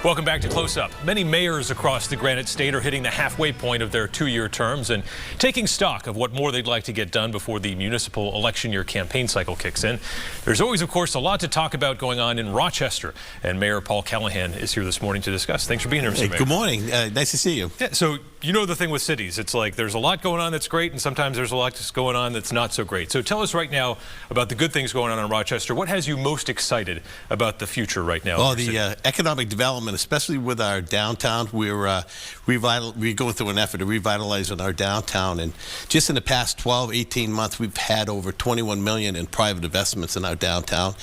Welcome back to Close Up. Many mayors across the Granite State are hitting the halfway point of their two-year terms and taking stock of what more they'd like to get done before the municipal election year campaign cycle kicks in. There's always, of course, a lot to talk about going on in Rochester, and Mayor Paul Callahan is here this morning to discuss. Thanks for being here, Mr. Mayor. Good morning. Nice to see you. Yeah, so you know the thing with cities. It's like there's a lot going on that's great, and sometimes there's a lot that's going on that's not so great. So tell us right now about the good things going on in Rochester. What has you most excited about the future right now? Well, the economic development, especially with our downtown, we're going through an effort to revitalize our downtown, and just in the past 12, 18 months, we've had over 21 million in private investments in our downtown,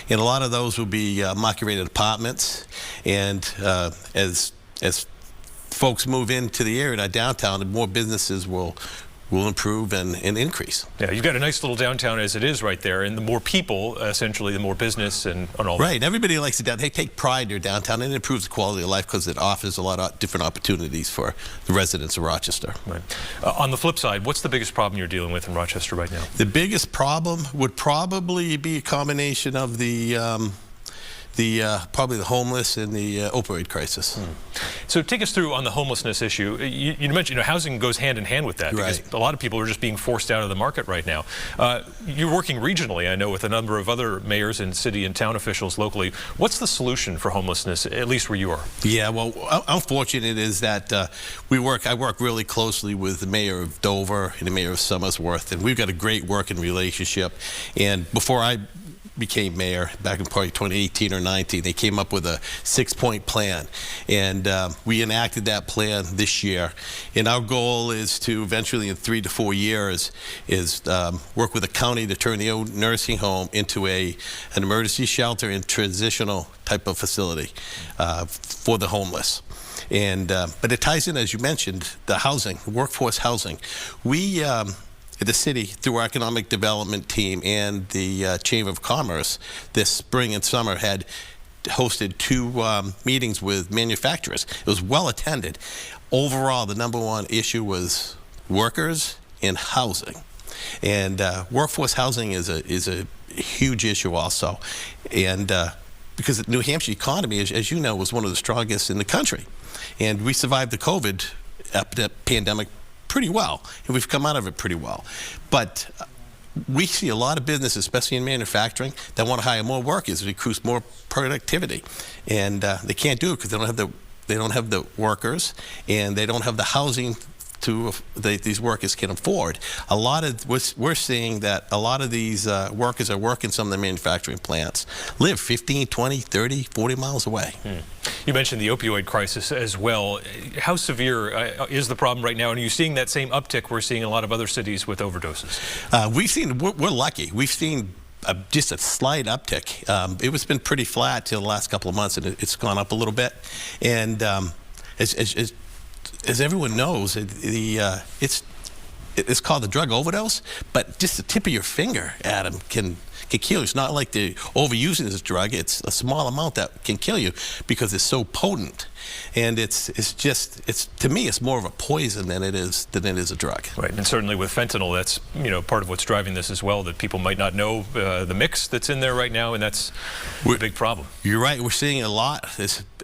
and a lot of those will be market-rated apartments. And as folks move into the area in our downtown, more businesses will improve and increase. Yeah, you've got a nice little downtown as it is right there, and the more people, essentially, the more business and all that. Right. Everybody likes it down. They take pride in their downtown, and it improves the quality of life because it offers a lot of different opportunities for the residents of Rochester. Right. On the flip side, what's the biggest problem you're dealing with in Rochester right now? The biggest problem would probably be a combination of probably the homeless and the opioid crisis. So take us through on the homelessness issue. You mentioned housing goes hand in hand with that, because a lot of people are just being forced out of the market right now. You're working regionally, I know, with a number of other mayors and city and town officials locally. What's the solution for homelessness, at least where you are? Yeah, well, unfortunate is that I work really closely with the mayor of Dover and the mayor of Somersworth, and we've got a great working relationship. And before I became mayor back in probably 2018 or 19, they came up with a 6-point plan, and we enacted that plan this year. And our goal is to eventually, in 3 to 4 years, work with the county to turn the old nursing home into an emergency shelter and transitional type of facility for the homeless. And but it ties in, as you mentioned, the housing, workforce housing. We the city, through our economic development team and the Chamber of Commerce, this spring and summer had hosted 2 meetings with manufacturers. It was well attended. Overall, the #1 issue was workers and housing, and workforce housing is a huge issue also, and because the New Hampshire economy, as you know, was one of the strongest in the country, and we survived the COVID pandemic pretty well, and we've come out of it pretty well. But we see a lot of businesses, especially in manufacturing, that want to hire more workers to increase more productivity, and they can't do it because they don't have the workers, and they don't have the housing these workers can afford. We're seeing that a lot of these workers are working some of the manufacturing plants live 15, 20, 30, 40 miles away. You mentioned the opioid crisis as well. How severe is the problem right now? And are you seeing that same uptick we're seeing in a lot of other cities with overdoses? We're lucky. We've seen just a slight uptick. It was been pretty flat till the last couple of months, and it's gone up a little bit. And as everyone knows, it's called the drug overdose, but just the tip of your finger, Adam, can kill you. It's not like they're overusing this drug. It's a small amount that can kill you because it's so potent. And it's to me, it's more of a poison than it is a drug. Right, and certainly with fentanyl, that's part of what's driving this as well, that people might not know the mix that's in there right now, and that's a big problem. You're right. We're seeing a lot.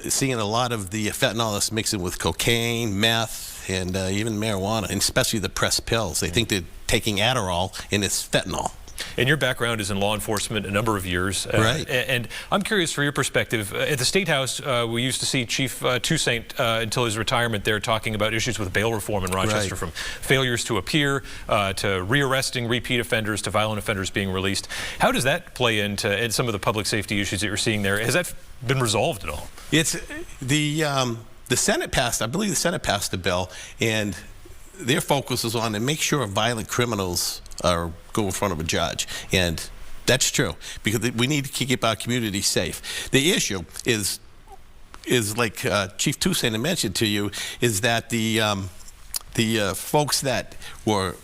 Seeing a lot of the fentanyl that's mixing with cocaine, meth, and even marijuana, and especially the pressed pills. They think they're taking Adderall, and it's fentanyl. And your background is in law enforcement a number of years. Right. And I'm curious for your perspective. At the State House, we used to see Chief Toussaint, until his retirement there, talking about issues with bail reform in Rochester, from failures to appear, to rearresting repeat offenders, to violent offenders being released. How does that play into some of the public safety issues that you're seeing there? Has that been resolved at all? It's the Senate passed, I believe the Senate passed the bill, and their focus is on to make sure violent criminals go in front of a judge, and that's true because we need to keep our community safe. The issue is like Chief Toussaint mentioned to you, is that the folks that were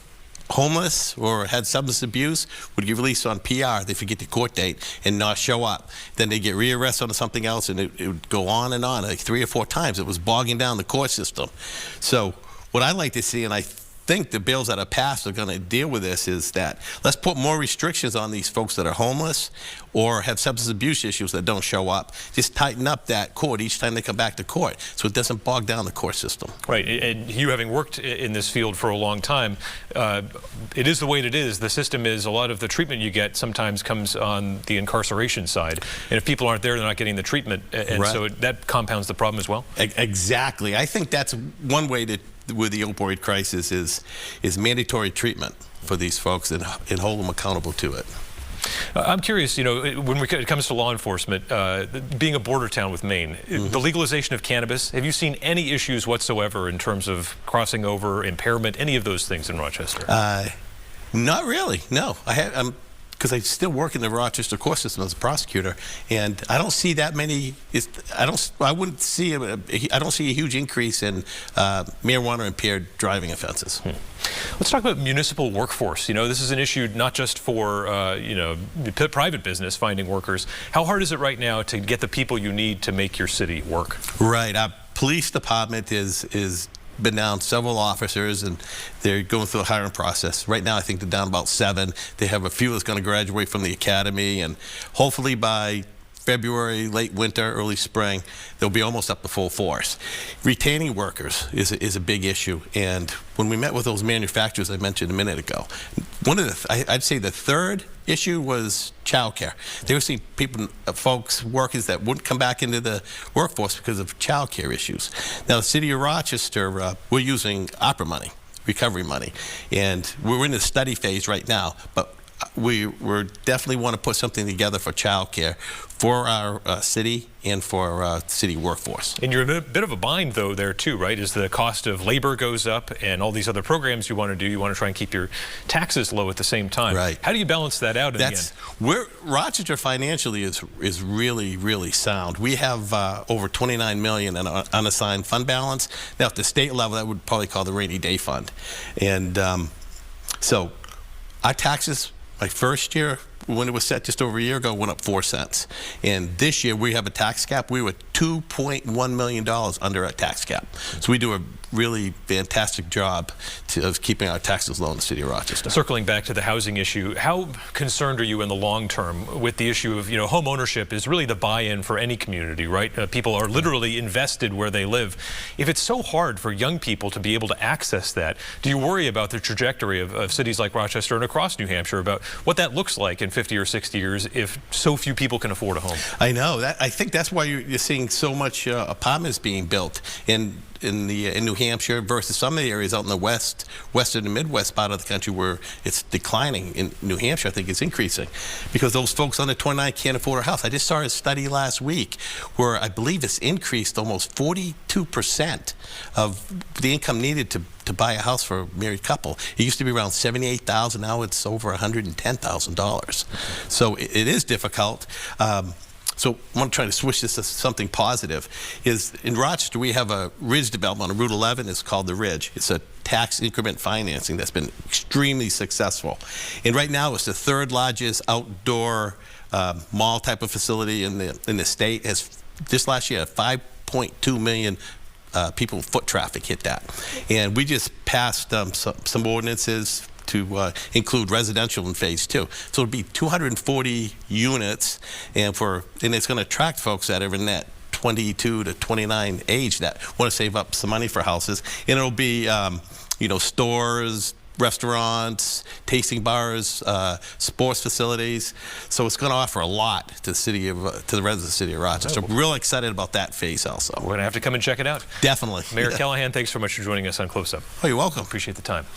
homeless or had substance abuse would get released on PR. They forget the court date and not show up. Then they get rearrested on something else, and it would go on and on, like 3 or 4 times. It was bogging down the court system. So what I like to see, and I think the bills that are passed are going to deal with this is that let's put more restrictions on these folks that are homeless or have substance abuse issues that don't show up. Just tighten up that cord each time they come back to court so it doesn't bog down the court system. Right, and you having worked in this field for a long time, it is the way it is. The system is a lot of the treatment you get sometimes comes on the incarceration side. And if people aren't there, they're not getting the treatment. And right. So that compounds the problem as well. Exactly. I think that's one way to with the opioid crisis is mandatory treatment for these folks and hold them accountable to it. I'm curious, you know, when it comes to law enforcement, being a border town with Maine, the legalization of cannabis, have you seen any issues whatsoever in terms of crossing over, impairment, any of those things in Rochester? Not really, no. Because I still work in the Rochester court system as a prosecutor, and I don't see that many. I don't see a huge increase in marijuana impaired driving offenses. Let's talk about municipal workforce. You know, this is an issue not just for you know, private business finding workers. How hard is it right now to get the people you need to make your city work? Right. Our police department is been down several officers, and they're going through a hiring process. Right now, I think they're down about 7. They have a few that's going to graduate from the academy, and hopefully by February, late winter, early spring, they'll be almost up to full force. Retaining workers is a big issue, and when we met with those manufacturers I mentioned a minute ago, I'd say the third issue was childcare. They were seeing folks, workers that wouldn't come back into the workforce because of childcare issues. Now, the city of Rochester, we're using opera money, recovery money, and we're in the study phase right now, but we definitely want to put something together for childcare for our city and for our city workforce. And you're in a bit of a bind, though, there too, right? As the cost of labor goes up and all these other programs you want to do, you want to try and keep your taxes low at the same time. Right. How do you balance that out in the end? Rochester financially is really, really sound. We have over $29 million in unassigned fund balance. Now, at the state level, that would probably call the rainy day fund. And so our taxes, my first year, when it was set just over a year ago, went up 4 cents. And this year, we have a tax cap. We were $2.1 million under a tax cap. So we do a really fantastic job of keeping our taxes low in the city of Rochester. Circling back to the housing issue, how concerned are you in the long term with the issue of, you know, home ownership is really the buy-in for any community, right? People are literally invested where they live. If it's so hard for young people to be able to access that, do you worry about the trajectory of cities like Rochester and across New Hampshire about what that looks like in 50 or 60 years if so few people can afford a home? I know. I think that's why you're seeing so much apartments being built in New Hampshire versus some of the areas out in the western and Midwest part of the country where it's declining. In New Hampshire, I think it's increasing because those folks under 29 can't afford a house. I just saw a study last week where I believe it's increased almost 42% of the income needed to buy a house for a married couple. It used to be around $78,000. Now it's over $110,000. So it is difficult. So I want to try to switch this to something positive. Is in Rochester, we have a Ridge development on Route 11. It's called the Ridge. It's a tax increment financing that's been extremely successful. And right now, it's the 3rd largest outdoor mall type of facility in the state. This last year, 5.2 million people foot traffic hit that. And we just passed some ordinances to include residential in phase 2. So it'll be 240 units, and it's going to attract folks that are in that 22 to 29 age that want to save up some money for houses. And it'll be, you know, stores, restaurants, tasting bars, sports facilities. So it's going to offer a lot to the residents of the city of Rochester. I'm real excited about that phase also. We're going to have to come and check it out. Definitely. Mayor Callahan, thanks so much for joining us on Close Up. Oh, you're welcome. Appreciate the time.